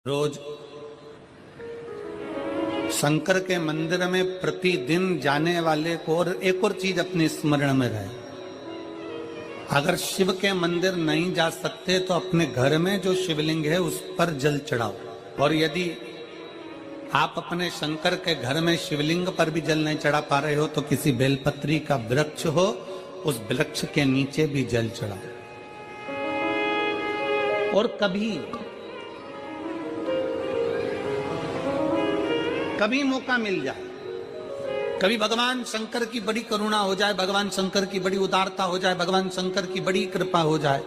रोज शंकर के मंदिर में प्रतिदिन जाने वाले को और एक और चीज अपने स्मरण में रहे, अगर शिव के मंदिर नहीं जा सकते तो अपने घर में जो शिवलिंग है उस पर जल चढ़ाओ। और यदि आप अपने शंकर के घर में शिवलिंग पर भी जल नहीं चढ़ा पा रहे हो तो किसी बेलपत्री का वृक्ष हो, उस वृक्ष के नीचे भी जल चढ़ाओ। और कभी मौका मिल जाए, कभी भगवान शंकर की बड़ी करुणा हो जाए, भगवान शंकर की बड़ी उदारता हो जाए, भगवान शंकर की बड़ी कृपा हो जाए,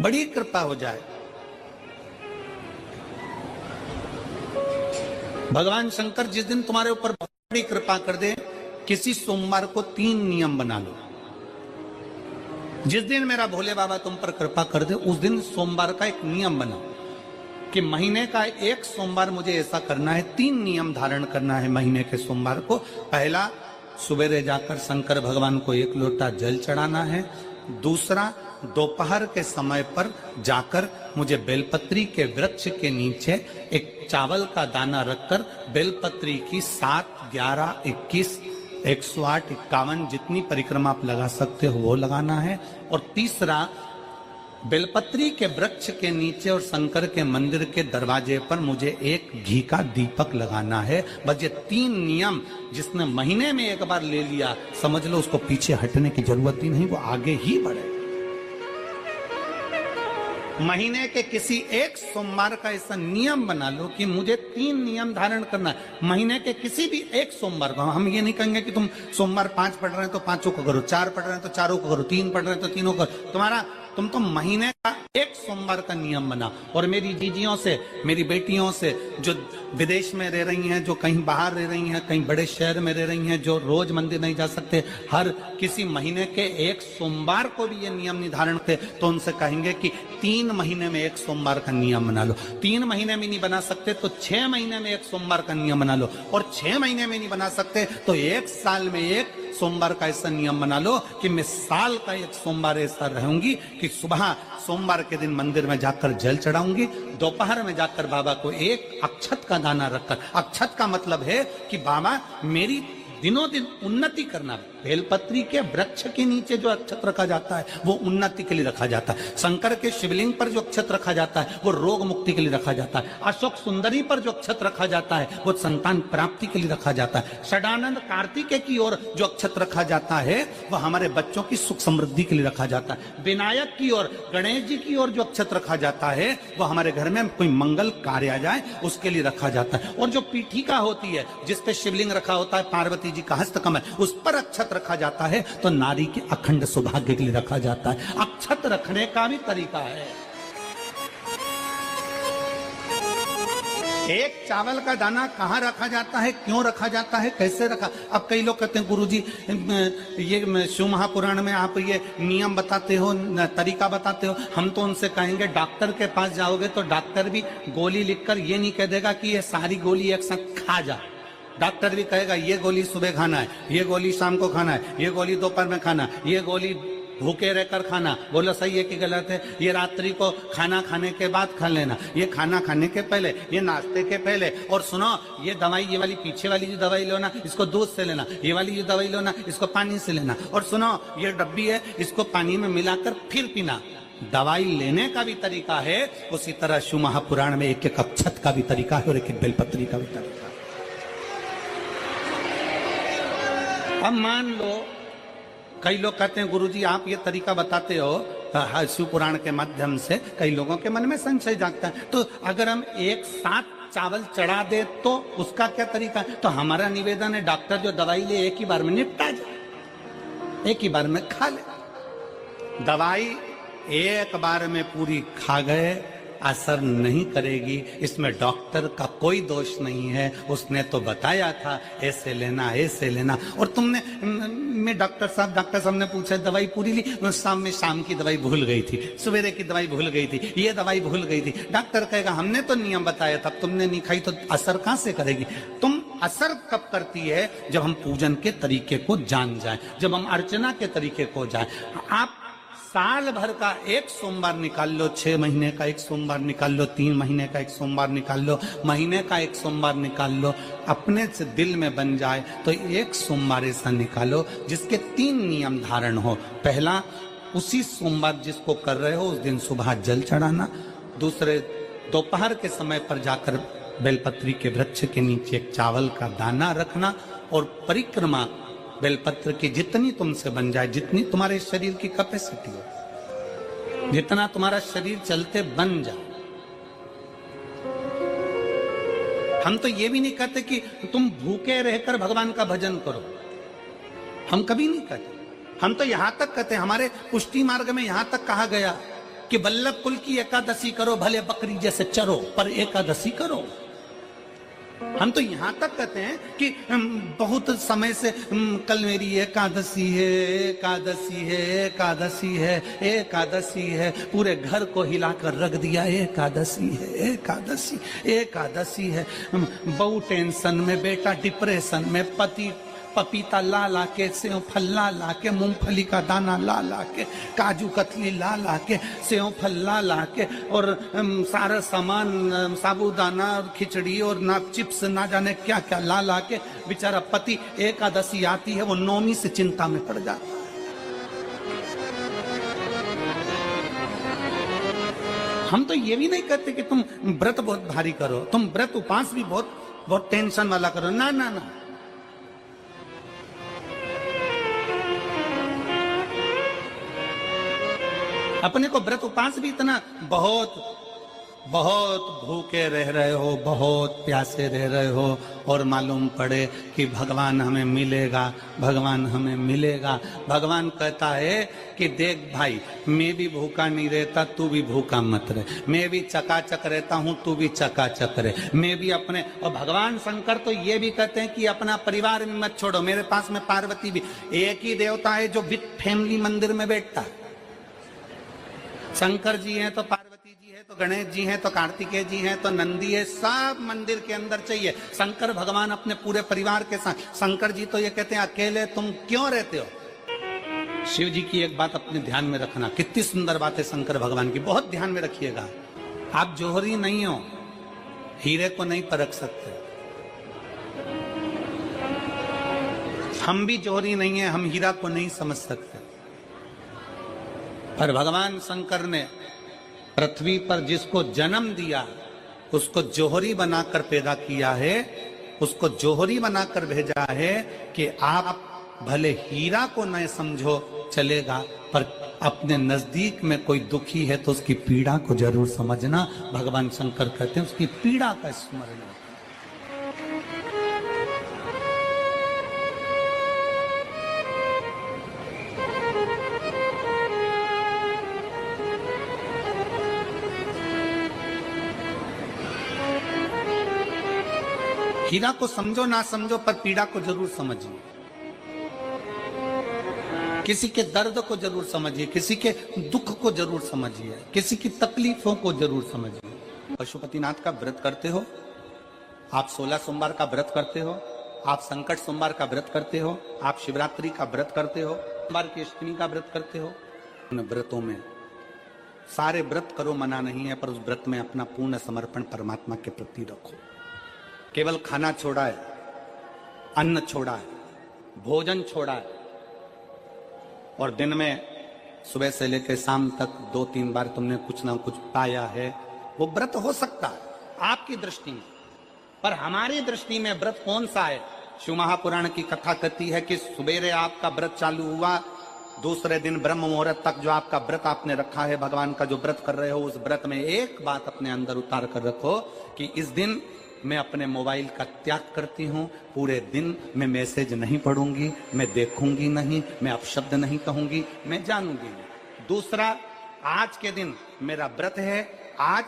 बड़ी कृपा हो जाए, भगवान शंकर जिस दिन तुम्हारे ऊपर बड़ी कृपा कर दे, किसी सोमवार को 3 नियम बना लो। जिस दिन मेरा भोले बाबा तुम पर कृपा कर दे उस दिन सोमवार का एक नियम बनाओ कि महीने का एक सोमवार मुझे ऐसा करना है, 3 नियम धारण करना है महीने के सोमवार को। पहला, सुबेरे जाकर शंकर भगवान को 1 लोटा जल चढ़ाना है। दूसरा, दोपहर के समय पर जाकर मुझे बेलपत्री के वृक्ष के नीचे एक चावल का दाना रखकर बेलपत्री की 7, 11, 21, 108, 51 जितनी परिक्रमा आप लगा सकते हो वो लगाना है। और तीसरा, बेलपत्री के वृक्ष के नीचे और शंकर के मंदिर के दरवाजे पर मुझे एक घी का दीपक लगाना है। बस ये 3 नियम जिसने महीने में एक बार ले लिया, समझ लो उसको पीछे हटने की जरूरत ही नहीं, वो आगे ही बढ़े। महीने के किसी एक सोमवार का ऐसा नियम बना लो कि मुझे 3 नियम धारण करना है महीने के किसी भी एक सोमवार को। हम ये नहीं कहेंगे कि तुम सोमवार 5 पढ़ रहे हैं तो 5 को करो, 4 पढ़ रहे हैं तो 4 को करो, 3 पढ़ रहे हैं तो 3 को करो। तुम तो महीने का एक सोमवार का नियम बना। और मेरी जीजियों से, मेरी बेटियों से जो विदेश में रह रही हैं, जो कहीं बाहर रह रही हैं, कहीं बड़े शहर में रह रही हैं, जो रोज मंदिर नहीं जा सकते, हर किसी महीने के एक सोमवार को भी ये नियम निर्धारण थे, तो उनसे कहेंगे कि 3 महीने में एक सोमवार का नियम बना लो। 3 महीने में नहीं बना सकते तो 6 महीने में एक सोमवार का नियम बना लो। और 6 महीने में नहीं बना सकते तो 1 साल में एक सोमवार का ऐसा नियम बना लो कि मैं साल का एक सोमवार ऐसा रहूंगी कि सुबह सोमवार के दिन मंदिर में जाकर जल चढ़ाऊंगी, दोपहर में जाकर बाबा को एक अक्षत का दाना रखकर, अक्षत का मतलब है कि बाबा मेरी दिनों दिन उन्नति करना। बेलपत्री के वृक्ष के नीचे जो अक्षत रखा जाता है वो उन्नति के लिए रखा जाता है। शंकर के शिवलिंग पर जो अक्षत रखा जाता है वो रोग मुक्ति के लिए रखा जाता है। अशोक सुंदरी पर जो अक्षत रखा जाता है वो संतान प्राप्ति के लिए रखा जाता है। षडानंद कार्तिकेय की ओर जो अक्षत रखा जाता है वह हमारे बच्चों की सुख समृद्धि के लिए रखा जाता है। विनायक की ओर, गणेश जी की ओर जो अक्षत रखा जाता है वो हमारे घर में कोई मंगल कार्य आ जाए उसके लिए रखा जाता है। और जो पीठिका होती है जिसपे शिवलिंग रखा होता है, पार्वती जी का हस्तकमल, उस पर अक्षत रखा जाता है तो नारी के अखंड सौभाग्य के लिए रखा जाता है। अक्षत रखने का भी तरीका है। एक चावल का दाना कहाँ रखा जाता है, क्यों रखा जाता है, कैसे रखा। अब कई लोग कहते हैं गुरुजी ये शिव महापुराण में आप ये नियम बताते हो, तरीका बताते हो। हम तो उनसे कहेंगे डॉक्टर के पास जाओगे तो डॉक्टर भी गोली लिखकर ये नहीं कह देगा कि ये सारी गोली एक साथ खा जा। डॉक्टर भी कहेगा ये गोली सुबह खाना है, ये गोली शाम को खाना है, ये गोली दोपहर में खाना, ये गोली भूखे रहकर खाना। बोलो सही है कि गलत है? ये रात्रि को खाना खाने के बाद खा लेना, ये खाना खाने के पहले, ये नाश्ते के पहले। और सुनो, ये दवाई, ये वाली पीछे वाली जो दवाई लो ना इसको दूध से लेना, ये वाली जो दवाई लो ना इसको पानी से लेना। और सुनो, ये डब्बी है इसको पानी में मिलाकर फिर पीना। दवाई लेने का भी तरीका है, उसी तरह शिव महापुराण में एक एक अक्षत का भी तरीका है और एक एक बेलपत्री का भी तरीका है। अब मान लो कई लोग कहते हैं गुरुजी आप ये तरीका बताते हो शिव पुराण के माध्यम से, कई लोगों के मन में संशय जागता है, तो अगर हम एक साथ चावल चढ़ा दे तो उसका क्या तरीका है? तो हमारा निवेदन है डॉक्टर जो दवाई ले एक ही बार में निपटा जाए, एक ही बार में खा ले। दवाई एक बार में पूरी खा गए असर नहीं करेगी, इसमें डॉक्टर का कोई दोष नहीं है। उसने तो बताया था ऐसे लेना, ऐसे लेना। और तुमने, मैं डॉक्टर साहब ने पूछा दवाई पूरी ली, शाम की दवाई भूल गई थी, सवेरे की दवाई भूल गई थी, ये दवाई भूल गई थी। डॉक्टर कहेगा हमने तो नियम बताया था, तुमने नहीं खाई तो असर कहां से करेगी? तुम असर कब करती है? जब हम पूजन के तरीके को जान जाए, जब हम अर्चना के तरीके को जाए। आप साल भर का एक सोमवार निकाल लो, 6 महीने का एक सोमवार निकाल लो, 3 महीने का एक सोमवार निकाल लो, महीने का एक सोमवार निकाल लो, अपने से दिल में बन जाए तो एक सोमवार ऐसा निकालो जिसके 3 नियम धारण हो। पहला, उसी सोमवार जिसको कर रहे हो उस दिन सुबह जल चढ़ाना। दूसरे, दोपहर के समय पर जाकर बेलपत्री के वृक्ष के नीचे एक चावल का दाना रखना और परिक्रमा बेलपत्र की जितनी तुमसे बन जाए, जितनी तुम्हारे शरीर की कैपेसिटी हो, जितना तुम्हारा शरीर चलते बन जाए। हम तो ये भी नहीं कहते कि तुम भूखे रहकर भगवान का भजन करो, हम कभी नहीं कहते। हम तो यहां तक कहते हैं, हमारे पुष्टि मार्ग में यहां तक कहा गया कि वल्लभ कुल की एकादशी करो, भले बकरी जैसे चरो पर एकादशी करो। हम तो यहां तक कहते हैं कि बहुत समय से कल मेरी एकादशी है, एकादशी है, एकादशी है, एकादशी है, पूरे घर को हिलाकर रख दिया, एकादशी है, एकादशी, एकादशी है। बहू टेंशन में, बेटा डिप्रेशन में, पति पपीता ला ला के, सेव फल ला ला के, मूंगफली का दाना ला ला के, काजू कतली ला ला के, सेव फल ला ला के, और सारा सामान, साबूदाना और खिचड़ी और ना चिप्स ना जाने क्या क्या ला ला के, बेचारा पति एकादशी आती है वो नौमी से चिंता में पड़ जाता है। हम तो ये भी नहीं कहते कि तुम व्रत बहुत भारी करो, तुम व्रत उपास भी बहुत बहुत टेंशन वाला करो, ना ना ना। अपने को व्रत उपास भी इतना बहुत बहुत भूखे रह रहे हो, बहुत प्यासे रह रहे हो, और मालूम पड़े कि भगवान हमें मिलेगा, भगवान हमें मिलेगा। भगवान कहता है कि देख भाई, मैं भी भूखा नहीं रहता, तू भी भूखा मत रहे, मैं भी चकाचक रहता हूं, तू भी चकाचक रहे, मैं भी अपने। और भगवान शंकर तो ये भी कहते हैं कि अपना परिवार में मत छोड़ो। मेरे पास में पार्वती भी एक ही देवता है जो विद फैमिली मंदिर में बैठता है। शंकर जी हैं तो पार्वती जी है, तो गणेश जी हैं, तो कार्तिकेय जी हैं, तो नंदी है, सब मंदिर के अंदर चाहिए। शंकर भगवान अपने पूरे परिवार के साथ। शंकर जी तो ये कहते हैं अकेले तुम क्यों रहते हो। शिव जी की एक बात अपने ध्यान में रखना, कितनी सुंदर बात है शंकर भगवान की, बहुत ध्यान में रखिएगा। आप जौहरी नहीं हो, हीरे को नहीं परख सकते। हम भी जौहरी नहीं है, हम हीरा को नहीं समझ सकते। पर भगवान शंकर ने पृथ्वी पर जिसको जन्म दिया उसको जौहरी बनाकर पैदा किया है, उसको जौहरी बनाकर भेजा है कि आप भले हीरा को न समझो चलेगा, पर अपने नजदीक में कोई दुखी है तो उसकी पीड़ा को जरूर समझना। भगवान शंकर कहते हैं उसकी पीड़ा का स्मरण। हीरा को समझो ना समझो, पर पीड़ा को जरूर समझिए। किसी के दर्द को जरूर समझिए, किसी के दुख को जरूर समझिए, किसी की तकलीफों को जरूर समझिए। पशुपतिनाथ का व्रत करते हो आप, 16 सोमवार का व्रत करते हो आप, संकट सोमवार का व्रत करते हो आप, शिवरात्रि का व्रत करते हो, सोमवार की अष्टमी का व्रत करते हो। उन व्रतों में सारे व्रत करो, मना नहीं है, पर उस व्रत में अपना पूर्ण समर्पण परमात्मा के प्रति रखो। केवल खाना छोड़ा है, अन्न छोड़ा है, भोजन छोड़ा है, और दिन में सुबह से लेकर शाम तक 2-3 बार तुमने कुछ ना कुछ पाया है, वो व्रत हो सकता है आपकी दृष्टि में, पर हमारी दृष्टि में व्रत कौन सा है। शिव महापुराण की कथा कहती है कि सुबेरे आपका व्रत चालू हुआ, दूसरे दिन ब्रह्म मुहूर्त तक जो आपका व्रत आपने रखा है, भगवान का जो व्रत कर रहे हो, उस व्रत में एक बात अपने अंदर उतार कर रखो कि इस दिन मैं अपने मोबाइल का त्याग करती हूँ, पूरे दिन मैं मैसेज नहीं पढ़ूंगी, मैं देखूंगी नहीं, मैं अपशब्द नहीं कहूंगी, मैं जानूंगी नहीं। दूसरा, आज के दिन मेरा व्रत है, आज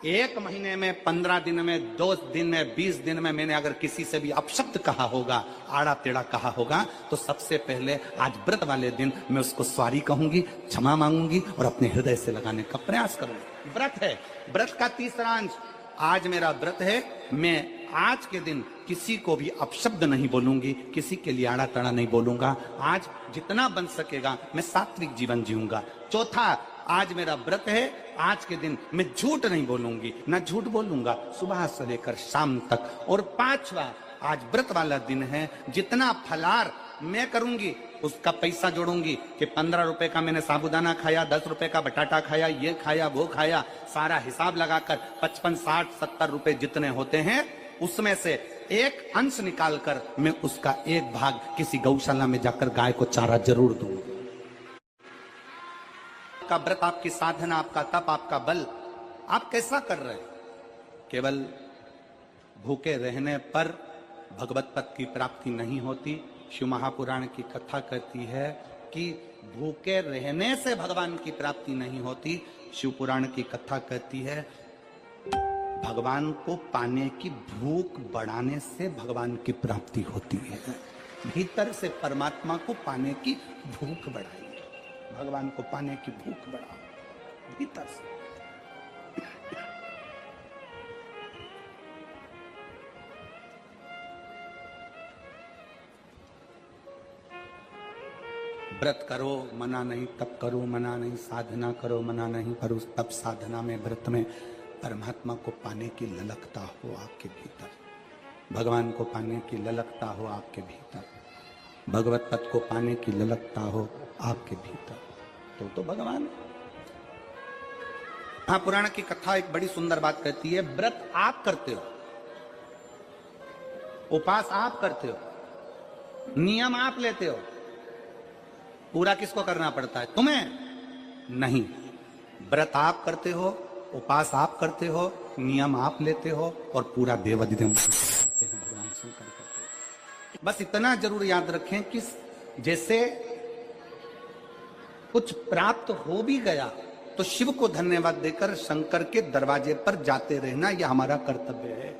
1 महीने में, 15 दिन में, 2 दिन में, 20 दिन में मैंने अगर किसी से भी अपशब्द कहा होगा, आड़ा टेढ़ा कहा होगा, तो सबसे पहले आज व्रत वाले दिन मैं उसको सॉरी कहूंगी, क्षमा मांगूंगी और अपने हृदय से लगाने का प्रयास करूंगी। व्रत है, व्रत का तीसरा अंश, आज मेरा व्रत है, मैं आज के दिन किसी को भी अपशब्द नहीं बोलूंगी, किसी के लिए आड़ा तड़ा नहीं बोलूंगा। आज जितना बन सकेगा मैं सात्विक जीवन जीऊंगा। चौथा, आज मेरा व्रत है, आज के दिन मैं झूठ नहीं बोलूंगी, ना झूठ बोलूंगा सुबह से लेकर शाम तक। और पांचवा, आज व्रत वाला दिन है, जितना फलार मैं करूंगी उसका पैसा जोड़ूंगी कि 15 रुपए का मैंने साबुदाना खाया, 10 रुपए का बटाटा खाया, ये खाया वो खाया, सारा हिसाब लगाकर 55, 60, 70 रुपए जितने होते हैं उसमें से एक अंश निकालकर मैं उसका एक भाग किसी गौशाला में जाकर गाय को चारा जरूर दूंगी। आपका व्रत, आपकी साधना, आपका तप, आपका बल, आप कैसा कर रहे हैं? केवल भूखे रहने पर भगवत पद की प्राप्ति नहीं होती। शिव महापुराण की कथा कहती है कि भूखे रहने से भगवान की प्राप्ति नहीं होती। शिव पुराण की कथा कहती है भगवान को पाने की भूख बढ़ाने से भगवान की प्राप्ति होती है। भीतर से परमात्मा को पाने की भूख बढ़ाइए, भगवान को पाने की भूख बढ़ाओ भीतर से। व्रत करो मना नहीं, तप करो मना नहीं, साधना करो मना नहीं, पर उस तप साधना में, व्रत में परमात्मा को पाने की ललकता हो आपके भीतर, भगवान को पाने की ललकता हो आपके भीतर, भगवत पद को पाने की ललकता हो आपके भीतर, तो भगवान। हाँ, पुराण की कथा एक बड़ी सुंदर बात कहती है, व्रत आप करते हो, उपास आप करते हो, नियम आप लेते हो, पूरा किसको करना पड़ता है? तुम्हें नहीं। व्रत आप करते हो, उपास आप करते हो, नियम आप लेते हो और पूरा देवाधिदेव भगवान शंकर करते हो। बस इतना जरूर याद रखें कि जैसे कुछ प्राप्त हो भी गया तो शिव को धन्यवाद देकर शंकर के दरवाजे पर जाते रहना, यह हमारा कर्तव्य है।